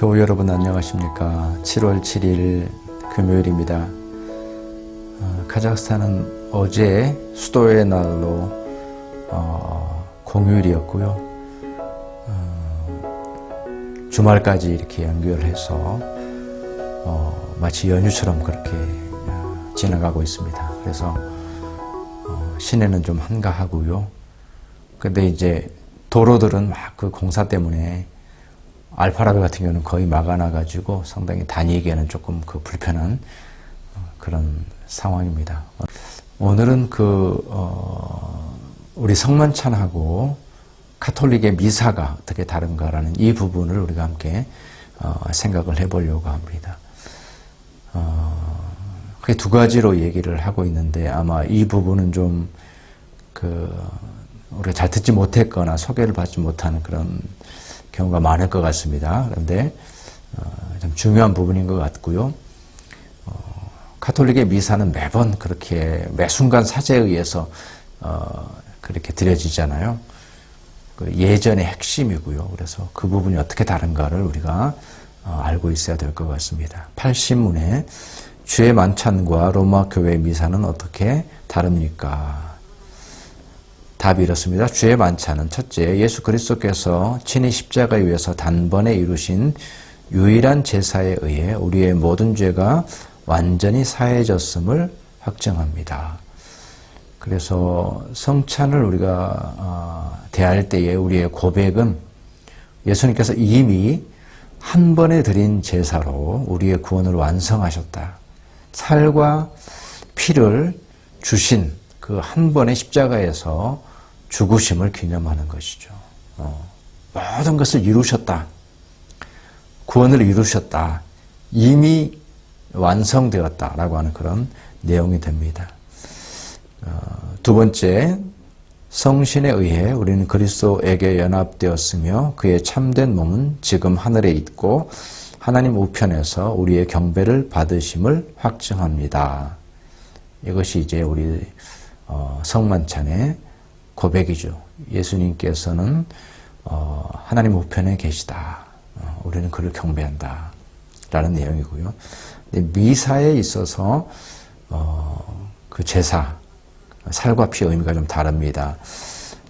교우 여러분 안녕하십니까. 7월 7일 금요일입니다. 카자흐스탄은 어제 수도의 날로 공휴일이었고요. 주말까지 이렇게 연결해서 마치 연휴처럼 그렇게 지나가고 있습니다. 그래서 시내는 좀 한가하고요. 근데 이제 도로들은 막 그 공사 때문에 알파라비 같은 경우는 거의 막아놔가지고 상당히 다니기에는 조금 불편한 그런 상황입니다. 오늘은 우리 성만찬하고 가톨릭의 미사가 어떻게 다른가라는 이 부분을 우리가 함께 생각을 해보려고 합니다. 그게 두 가지로 얘기를 하고 있는데 아마 이 부분은 좀 우리가 잘 듣지 못했거나 소개를 받지 못하는 그런 경우가 많을 것 같습니다. 그런데 좀 중요한 부분인 것 같고요. 가톨릭의 미사는 매번 그렇게 매 순간 사제에 의해서 그렇게 드려지잖아요. 예전의 핵심이고요. 그래서 그 부분이 어떻게 다른가를 우리가 알고 있어야 될 것 같습니다. 80문에 주의 만찬과 로마 교회 미사는 어떻게 다릅니까? 답이 이렇습니다. 주의 만찬은 첫째, 예수 그리스도께서 친히 십자가에 위해서 단번에 이루신 유일한 제사에 의해 우리의 모든 죄가 완전히 사해졌음을 확증합니다. 그래서 성찬을 우리가 대할 때에 우리의 고백은 예수님께서 이미 한 번에 드린 제사로 우리의 구원을 완성하셨다. 살과 피를 주신 그 한 번의 십자가에서 죽으심을 기념하는 것이죠. 모든 것을 이루셨다. 구원을 이루셨다. 이미 완성되었다라고 하는 그런 내용이 됩니다. 두 번째, 성신에 의해 우리는 그리스도에게 연합되었으며 그의 참된 몸은 지금 하늘에 있고 하나님 우편에서 우리의 경배를 받으심을 확증합니다. 이것이 이제 우리 성만찬의 고백이죠. 예수님께서는 하나님 우편에 계시다. 우리는 그를 경배한다. 라는 내용이고요. 근데 미사에 있어서 그 제사, 살과 피의 의미가 좀 다릅니다.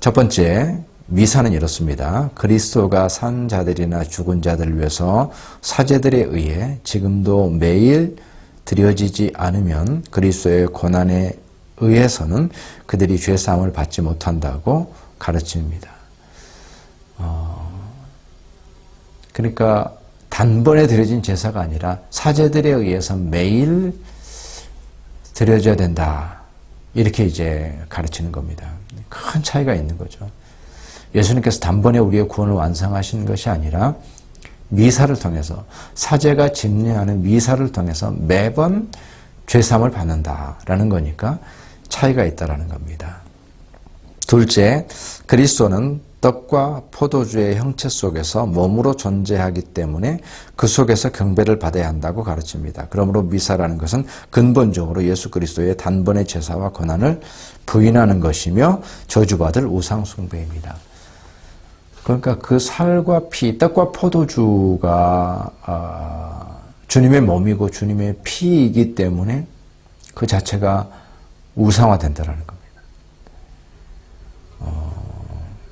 첫 번째, 미사는 이렇습니다. 그리스도가 산 자들이나 죽은 자들을 위해서 사제들에 의해 지금도 매일 드려지지 않으면 그리스도의 고난에 의해서는 그들이 죄사함을 받지 못한다고 가르칩니다. 그러니까 단번에 드려진 제사가 아니라 사제들에 의해서 매일 드려져야 된다. 이렇게 이제 가르치는 겁니다. 큰 차이가 있는 거죠. 예수님께서 단번에 우리의 구원을 완성하신 것이 아니라 미사를 통해서 사제가 집례하는 미사를 통해서 매번 죄사함을 받는다라는 거니까 차이가 있다라는 겁니다. 둘째, 그리스도는 떡과 포도주의 형체 속에서 몸으로 존재하기 때문에 그 속에서 경배를 받아야 한다고 가르칩니다. 그러므로 미사라는 것은 근본적으로 예수 그리스도의 단번의 제사와 고난을 부인하는 것이며 저주받을 우상 숭배입니다. 그러니까 그 살과 피, 떡과 포도주가 주님의 몸이고 주님의 피이기 때문에 그 자체가 우상화된다는 겁니다.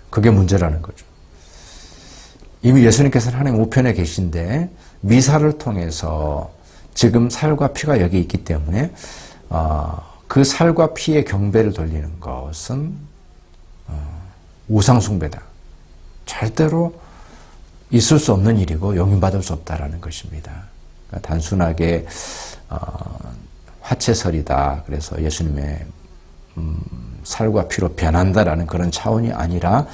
그게 문제라는 거죠. 이미 예수님께서는 하나님 우편에 계신데 미사를 통해서 지금 살과 피가 여기 있기 때문에 그 살과 피의 경배를 돌리는 것은 우상숭배다. 절대로 있을 수 없는 일이고 용인받을 수 없다라는 것입니다. 그러니까 단순하게 화채설이다. 그래서 예수님의 살과 피로 변한다라는 그런 차원이 아니라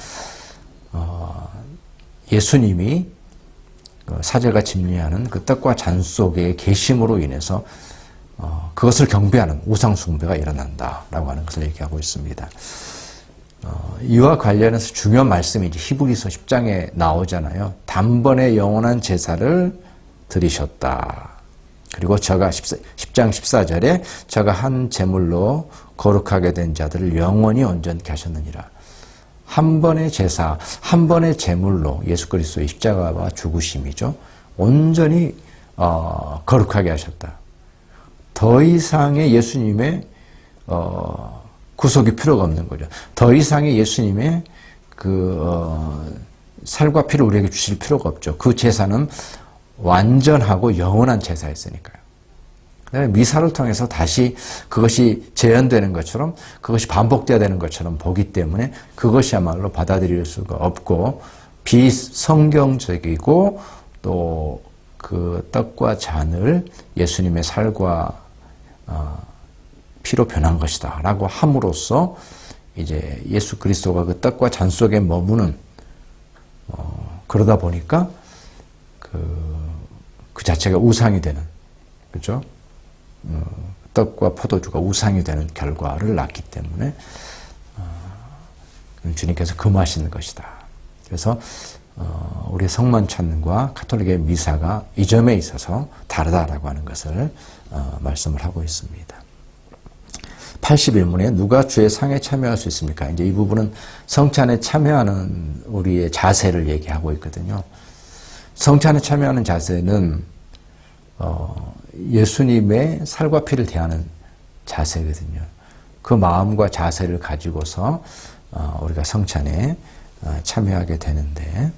예수님이 사제가 집례하는 그 떡과 잔 속의 계심으로 인해서 그것을 경배하는 우상숭배가 일어난다라고 하는 것을 얘기하고 있습니다. 이와 관련해서 중요한 말씀이 이제 히브리서 10장에 나오잖아요. 단번에 영원한 제사를 드리셨다. 그리고 저가 10장 14절에 저가 한 제물로 거룩하게 된 자들을 영원히 온전케 하셨느니라. 한 번의 제사, 한 번의 제물로 예수 그리스도의 십자가와 죽으심이죠. 온전히 거룩하게 하셨다. 더 이상의 예수님의 구속이 필요가 없는 거죠. 더 이상의 예수님의 살과 피를 우리에게 주실 필요가 없죠. 그 제사는 완전하고 영원한 제사였으니까요. 미사를 통해서 다시 그것이 재현되는 것처럼, 그것이 반복되어야 되는 것처럼 보기 때문에 그것이야말로 받아들일 수가 없고 비성경적이고 또 그 떡과 잔을 예수님의 살과 피로 변한 것이다 라고 함으로써 이제 예수 그리스도가 그 떡과 잔 속에 머무는 그러다 보니까 그 자체가 우상이 되는, 그죠? 떡과 포도주가 우상이 되는 결과를 낳기 때문에 주님께서 금하시는 것이다. 그래서 우리의 성만찬과 가톨릭의 미사가 이 점에 있어서 다르다라고 하는 것을 말씀을 하고 있습니다. 81문에 누가 주의 상에 참여할 수 있습니까? 이제 이 부분은 성찬에 참여하는 우리의 자세를 얘기하고 있거든요. 성찬에 참여하는 자세는 예수님의 살과 피를 대하는 자세거든요. 그 마음과 자세를 가지고서 우리가 성찬에 참여하게 되는데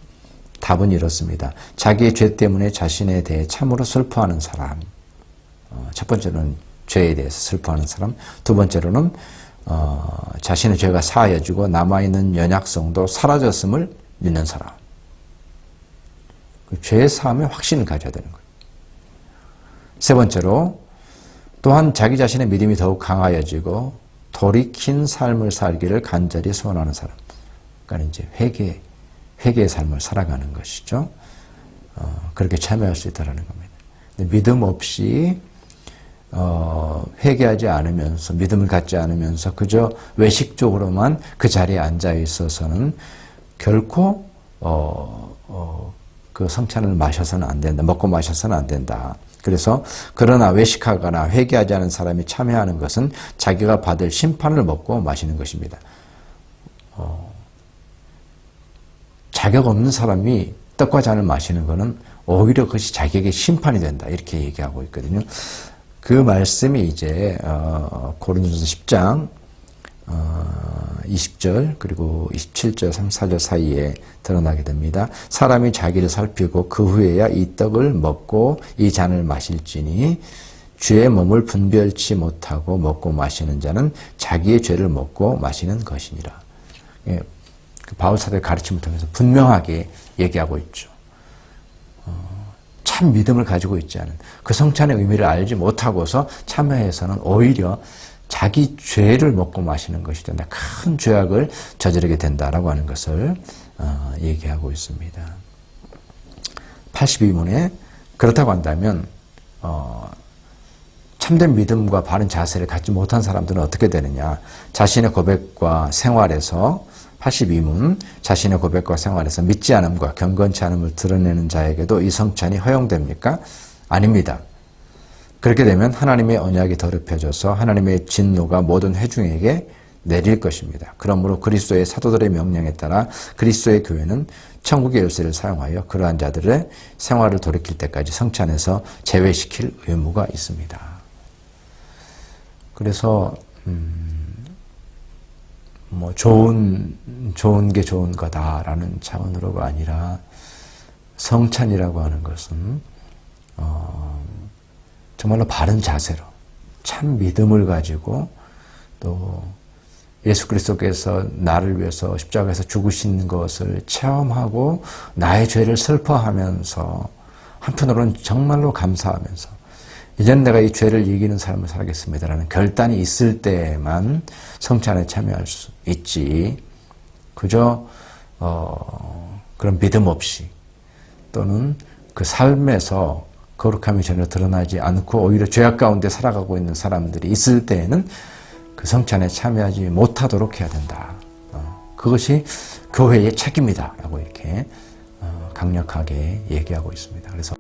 답은 이렇습니다. 자기의 죄 때문에 자신에 대해 참으로 슬퍼하는 사람. 첫 번째로는 죄에 대해서 슬퍼하는 사람. 두 번째로는 자신의 죄가 사하여지고 남아있는 연약성도 사라졌음을 믿는 사람. 그 죄의 사함에 확신을 가져야 되는 거예요. 세 번째로 또한 자기 자신의 믿음이 더욱 강하여지고 돌이킨 삶을 살기를 간절히 소원하는 사람. 그러니까 이제 회개의 삶을 살아가는 것이죠. 그렇게 참여할 수 있다는 겁니다. 근데 믿음 없이 회개하지 않으면서, 믿음을 갖지 않으면서 그저 외식적으로만 그 자리에 앉아 있어서는 결코 그 성찬을 마셔서는 안 된다. 먹고 마셔서는 안 된다. 그래서 그러나 외식하거나 회개하지 않은 사람이 참여하는 것은 자기가 받을 심판을 먹고 마시는 것입니다. 자격 없는 사람이 떡과 잔을 마시는 것은 오히려 그것이 자기에게 심판이 된다. 이렇게 얘기하고 있거든요. 그 말씀이 이제 고린도전서 10장 20절 그리고 27절 34절 사이에 드러나게 됩니다. 사람이 자기를 살피고 그 후에야 이 떡을 먹고 이 잔을 마실지니 죄의 몸을 분별치 못하고 먹고 마시는 자는 자기의 죄를 먹고 마시는 것이니라. 예, 그 바울사도의 가르침을 통해서 분명하게 얘기하고 있죠. 참 믿음을 가지고 있지 않은, 그 성찬의 의미를 알지 못하고서 참여해서는 오히려 자기 죄를 먹고 마시는 것이 된다. 큰 죄악을 저지르게 된다라고 하는 것을 얘기하고 있습니다. 82문에 그렇다고 한다면 참된 믿음과 바른 자세를 갖지 못한 사람들은 어떻게 되느냐. 자신의 고백과 생활에서 82문 자신의 고백과 생활에서 믿지 않음과 경건치 않음을 드러내는 자에게도 이 성찬이 허용됩니까? 아닙니다. 그렇게 되면 하나님의 언약이 더럽혀져서 하나님의 진노가 모든 회중에게 내릴 것입니다. 그러므로 그리스도의 사도들의 명령에 따라 그리스도의 교회는 천국의 열쇠를 사용하여 그러한 자들의 생활을 돌이킬 때까지 성찬에서 제외시킬 의무가 있습니다. 그래서 뭐 좋은 게 좋은 거다라는 차원으로가 아니라 성찬이라고 하는 것은 정말로 바른 자세로 참 믿음을 가지고 또 예수 그리스도께서 나를 위해서 십자가에서 죽으신 것을 체험하고 나의 죄를 슬퍼하면서 한편으로는 정말로 감사하면서 이제는 내가 이 죄를 이기는 삶을 살겠습니다라는 결단이 있을 때만 성찬에 참여할 수 있지, 그저 그런 믿음 없이 또는 그 삶에서 거룩함이 전혀 드러나지 않고 오히려 죄악 가운데 살아가고 있는 사람들이 있을 때에는 그 성찬에 참여하지 못하도록 해야 된다. 그것이 교회의 책임이다 라고 이렇게 강력하게 얘기하고 있습니다. 그래서